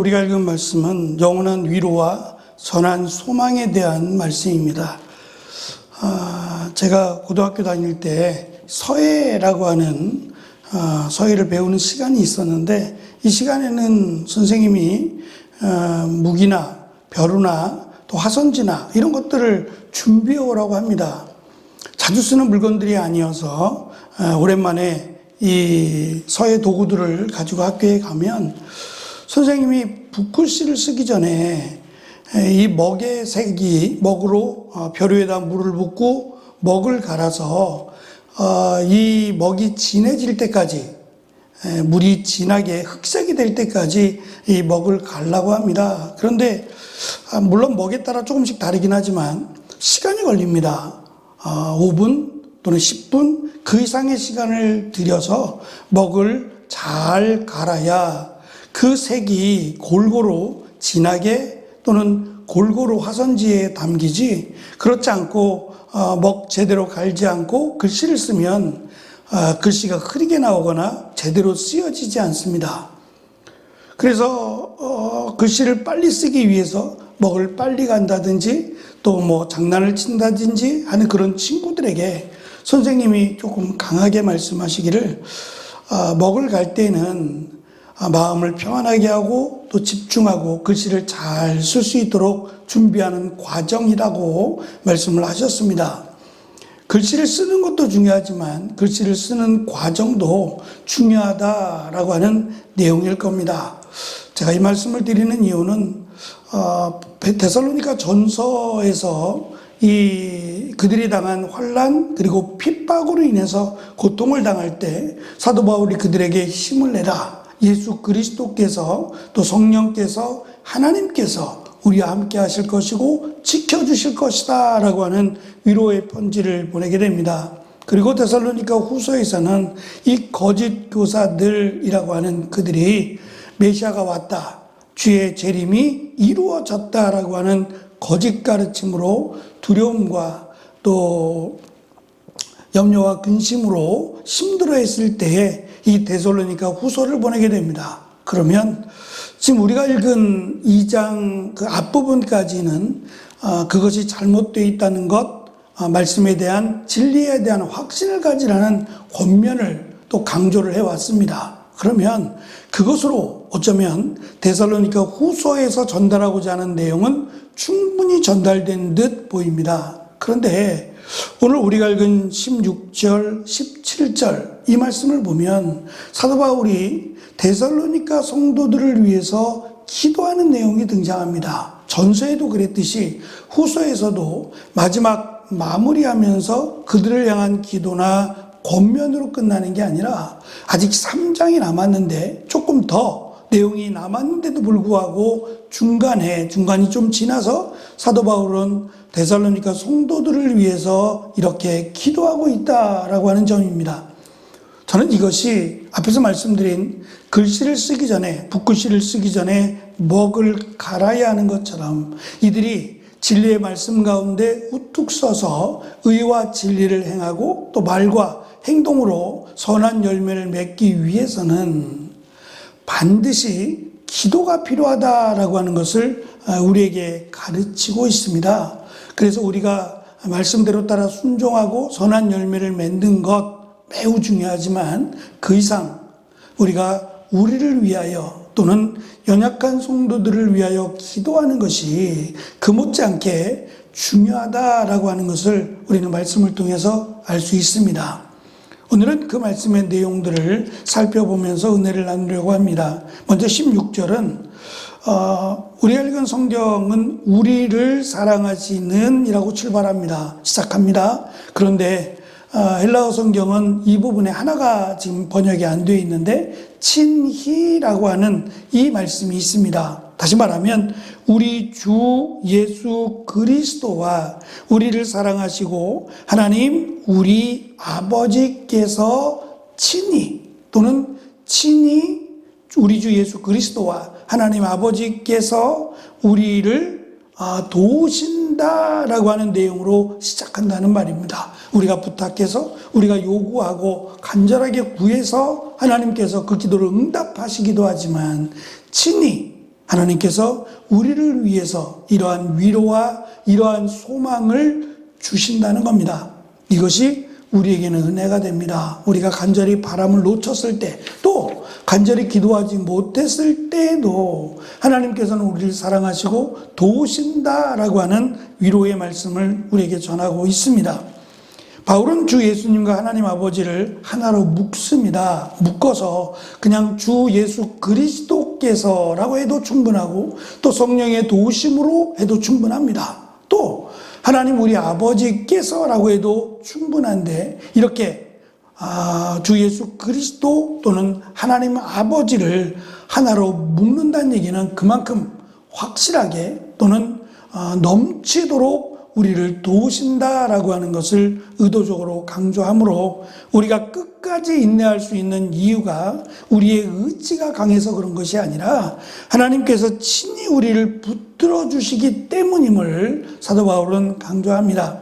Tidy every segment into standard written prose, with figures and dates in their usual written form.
우리가 읽은 말씀은 영원한 위로와 선한 소망에 대한 말씀입니다. 제가 고등학교 다닐 때 서예라고 하는 서예를 배우는 시간이 있었는데, 이 시간에는 선생님이 무기나 벼루나 또 화선지나 이런 것들을 준비해 오라고 합니다. 자주 쓰는 물건들이 아니어서 오랜만에 이 서예 도구들을 가지고 학교에 가면 선생님이 붓글씨를 쓰기 전에 이 먹의 색이 먹으로 벼루에다 물을 붓고 먹을 갈아서 이 먹이 진해질 때까지, 물이 진하게 흑색이 될 때까지 이 먹을 갈라고 합니다. 그런데 물론 먹에 따라 조금씩 다르긴 하지만 시간이 걸립니다. 5분 또는 10분 그 이상의 시간을 들여서 먹을 잘 갈아야 그 색이 골고루 진하게 또는 골고루 화선지에 담기지, 그렇지 않고 먹 제대로 갈지 않고 글씨를 쓰면 글씨가 흐리게 나오거나 제대로 쓰여지지 않습니다. 그래서 글씨를 빨리 쓰기 위해서 먹을 빨리 간다든지 또 뭐 장난을 친다든지 하는 그런 친구들에게 선생님이 조금 강하게 말씀하시기를, 먹을 갈 때는 마음을 평안하게 하고 또 집중하고 글씨를 잘 쓸 수 있도록 준비하는 과정이라고 말씀을 하셨습니다. 글씨를 쓰는 것도 중요하지만 글씨를 쓰는 과정도 중요하다라고 하는 내용일 겁니다. 제가 이 말씀을 드리는 이유는 데살로니가 전서에서 그들이 당한 환난 그리고 핍박으로 인해서 고통을 당할 때 사도 바울이 그들에게 힘을 내라, 예수 그리스도께서 또 성령께서 하나님께서 우리와 함께 하실 것이고 지켜주실 것이다 라고 하는 위로의 편지를 보내게 됩니다. 그리고 데살로니가 후서에서는 이 거짓 교사들이라고 하는 그들이 메시아가 왔다, 주의 재림이 이루어졌다라고 하는 거짓 가르침으로 두려움과 또 염려와 근심으로 힘들어했을 때에 이 데살로니가 후서를 보내게 됩니다. 그러면 지금 우리가 읽은 2장 그 앞부분까지는 그것이 잘못되어 있다는 것, 말씀에 대한 진리에 대한 확신을 가지라는 권면을 또 강조를 해왔습니다. 그러면 그것으로 어쩌면 데살로니가 후서에서 전달하고자 하는 내용은 충분히 전달된 듯 보입니다. 그런데 오늘 우리가 읽은 16절, 17절 이 말씀을 보면 사도 바울이 데살로니가 성도들을 위해서 기도하는 내용이 등장합니다. 전서에도 그랬듯이 후서에서도 마지막 마무리하면서 그들을 향한 기도나 권면으로 끝나는 게 아니라 아직 3장이 남았는데 조금 더 내용이 남았는데도 불구하고 중간이 좀 지나서 사도 바울은 데살로니가 성도들을 위해서 이렇게 기도하고 있다라고 하는 점입니다. 저는 이것이 앞에서 말씀드린 글씨를 쓰기 전에, 붓글씨를 쓰기 전에 먹을 갈아야 하는 것처럼 이들이 진리의 말씀 가운데 우뚝 서서 의와 진리를 행하고 또 말과 행동으로 선한 열매를 맺기 위해서는 반드시 기도가 필요하다라고 하는 것을 우리에게 가르치고 있습니다. 그래서 우리가 말씀대로 따라 순종하고 선한 열매를 맺는 것 매우 중요하지만 그 이상 우리가 우리를 위하여 또는 연약한 성도들을 위하여 기도하는 것이 그 못지않게 중요하다라고 하는 것을 우리는 말씀을 통해서 알 수 있습니다. 오늘은 그 말씀의 내용들을 살펴보면서 은혜를 나누려고 합니다. 먼저 16절은 우리가 읽은 성경은 우리를 사랑하시는 이라고 출발합니다. 시작합니다. 그런데 헬라어 성경은 이 부분에 하나가 지금 번역이 안 되어 있는데 친히라고 하는 이 말씀이 있습니다. 다시 말하면 우리 주 예수 그리스도와 우리를 사랑하시고 하나님 우리 아버지께서 친히 또는 친히 우리 주 예수 그리스도와 하나님 아버지께서 우리를 도우신다라고 하는 내용으로 시작한다는 말입니다. 우리가 부탁해서 우리가 요구하고 간절하게 구해서 하나님께서 그 기도를 응답하시기도 하지만 친히 하나님께서 우리를 위해서 이러한 위로와 이러한 소망을 주신다는 겁니다. 이것이 우리에게는 은혜가 됩니다. 우리가 간절히 바람을 놓쳤을 때, 또 간절히 기도하지 못했을 때에도 하나님께서는 우리를 사랑하시고 도우신다라고 하는 위로의 말씀을 우리에게 전하고 있습니다. 바울은 주 예수님과 하나님 아버지를 하나로 묶습니다. 묶어서 그냥 주 예수 그리스도께서라고 해도 충분하고, 또 성령의 도우심으로 해도 충분합니다. 또 하나님 우리 아버지께서라고 해도 충분한데, 이렇게 주 예수 그리스도 또는 하나님 아버지를 하나로 묶는다는 얘기는 그만큼 확실하게 또는 넘치도록 우리를 도우신다라고 하는 것을 의도적으로 강조하므로, 우리가 끝까지 인내할 수 있는 이유가 우리의 의지가 강해서 그런 것이 아니라 하나님께서 친히 우리를 붙들어 주시기 때문임을 사도 바울은 강조합니다.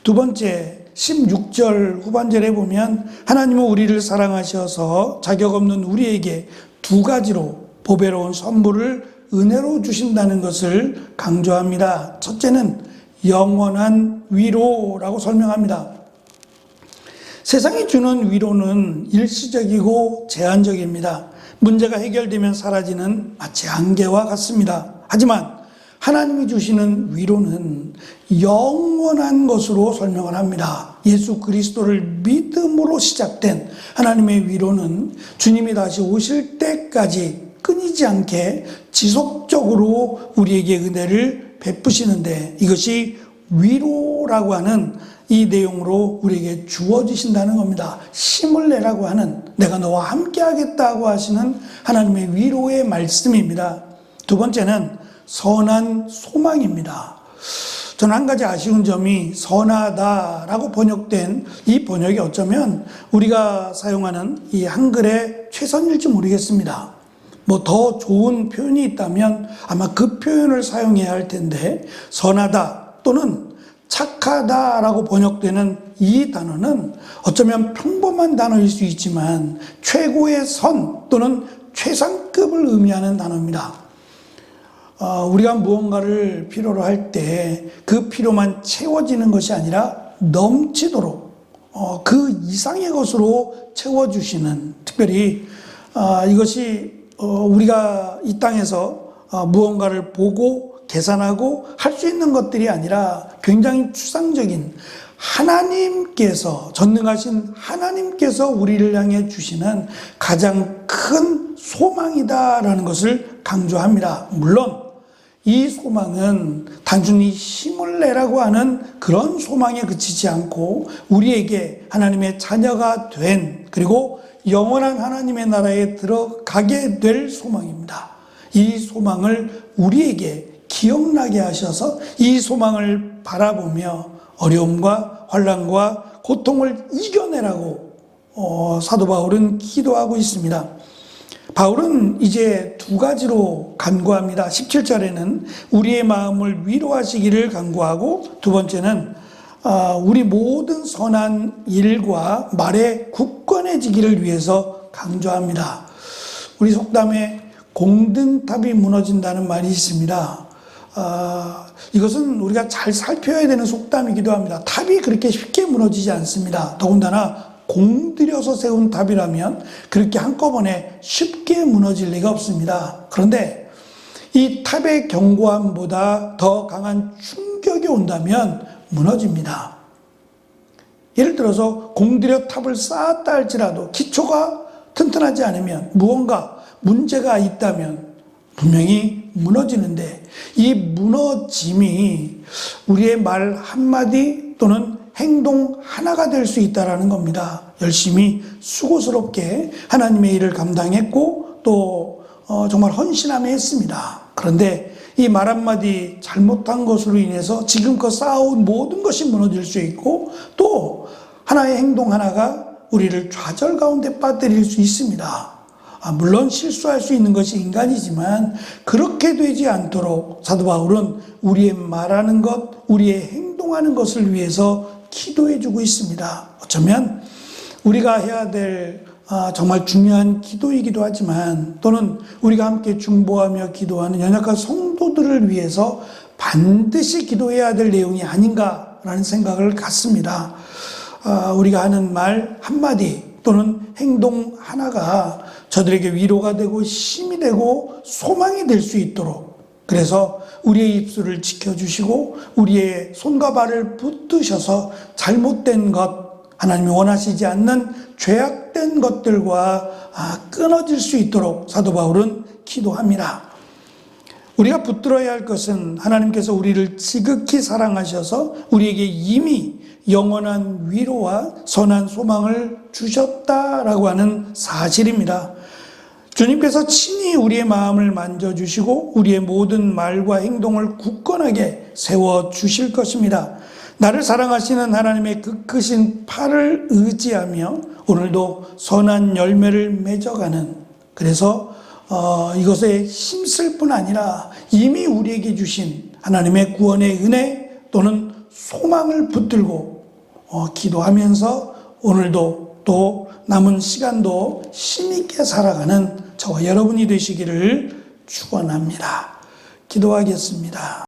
두 번째, 16절 후반절에 보면 하나님은 우리를 사랑하셔서 자격 없는 우리에게 두 가지로 보배로운 선물을 은혜로 주신다는 것을 강조합니다. 첫째는 영원한 위로라고 설명합니다. 세상이 주는 위로는 일시적이고 제한적입니다. 문제가 해결되면 사라지는 마치 안개와 같습니다. 하지만 하나님이 주시는 위로는 영원한 것으로 설명을 합니다. 예수 그리스도를 믿음으로 시작된 하나님의 위로는 주님이 다시 오실 때까지 끊이지 않게 지속적으로 우리에게 은혜를 베푸시는데, 이것이 위로라고 하는 이 내용으로 우리에게 주어지신다는 겁니다. 힘을 내라고 하는, 내가 너와 함께 하겠다고 하시는 하나님의 위로의 말씀입니다. 두 번째는 선한 소망입니다. 저는 한 가지 아쉬운 점이 선하다라고 번역된 이 번역이 어쩌면 우리가 사용하는 이 한글의 최선일지 모르겠습니다. 더 좋은 표현이 있다면 아마 그 표현을 사용해야 할 텐데, 선하다 또는 착하다라고 번역되는 이 단어는 어쩌면 평범한 단어일 수 있지만 최고의 선 또는 최상급을 의미하는 단어입니다. 우리가 무언가를 필요로 할 때 그 필요만 채워지는 것이 아니라 넘치도록 그 이상의 것으로 채워주시는, 특별히 이것이 우리가 이 땅에서 무언가를 보고 계산하고 할 수 있는 것들이 아니라 굉장히 추상적인 하나님께서, 전능하신 하나님께서 우리를 향해 주시는 가장 큰 소망이다라는 것을 강조합니다. 물론 이 소망은 단순히 힘을 내라고 하는 그런 소망에 그치지 않고 우리에게 하나님의 자녀가 된, 그리고 영원한 하나님의 나라에 들어가게 될 소망입니다. 이 소망을 우리에게 기억나게 하셔서 이 소망을 바라보며 어려움과 환난과 고통을 이겨내라고 사도 바울은 기도하고 있습니다. 바울은 이제 두 가지로 간구합니다. 17절에는 우리의 마음을 위로하시기를 간구하고, 두 번째는 우리 모든 선한 일과 말에 굳건해지기를 위해서 강조합니다. 우리 속담에 공든탑이 무너진다는 말이 있습니다. 이것은 우리가 잘 살펴야 되는 속담이기도 합니다. 탑이 그렇게 쉽게 무너지지 않습니다. 더군다나 공들여서 세운 탑이라면 그렇게 한꺼번에 쉽게 무너질 리가 없습니다. 그런데 이 탑의 견고함보다 더 강한 충격이 온다면 무너집니다. 예를 들어서 공들여 탑을 쌓았다 할지라도 기초가 튼튼하지 않으면, 무언가 문제가 있다면 분명히 무너지는데, 이 무너짐이 우리의 말 한마디 또는 행동 하나가 될 수 있다는 겁니다. 열심히 수고스럽게 하나님의 일을 감당했고 또 정말 헌신하며 했습니다. 그런데 이 말 한마디 잘못한 것으로 인해서 지금껏 쌓아온 모든 것이 무너질 수 있고, 또 하나의 행동 하나가 우리를 좌절 가운데 빠뜨릴 수 있습니다. 물론 실수할 수 있는 것이 인간이지만 그렇게 되지 않도록 사도 바울은 우리의 말하는 것, 우리의 행동하는 것을 위해서 기도해 주고 있습니다. 어쩌면 우리가 해야 될 정말 중요한 기도이기도 하지만 또는 우리가 함께 중보하며 기도하는 연약한 성도들을 위해서 반드시 기도해야 될 내용이 아닌가라는 생각을 갖습니다. 우리가 하는 말 한마디 또는 행동 하나가 저들에게 위로가 되고 힘이 되고 소망이 될 수 있도록, 그래서 우리의 입술을 지켜주시고 우리의 손과 발을 붙드셔서 잘못된 것, 하나님이 원하시지 않는 죄악된 것들과 끊어질 수 있도록 사도 바울은 기도합니다. 우리가 붙들어야 할 것은 하나님께서 우리를 지극히 사랑하셔서 우리에게 이미 영원한 위로와 선한 소망을 주셨다라고 하는 사실입니다. 주님께서 친히 우리의 마음을 만져주시고 우리의 모든 말과 행동을 굳건하게 세워주실 것입니다. 나를 사랑하시는 하나님의 그 크신 팔을 의지하며 오늘도 선한 열매를 맺어가는, 그래서 이것에 힘쓸 뿐 아니라 이미 우리에게 주신 하나님의 구원의 은혜 또는 소망을 붙들고 기도하면서 오늘도 또 남은 시간도 힘있게 살아가는 저와 여러분이 되시기를 축원합니다. 기도하겠습니다.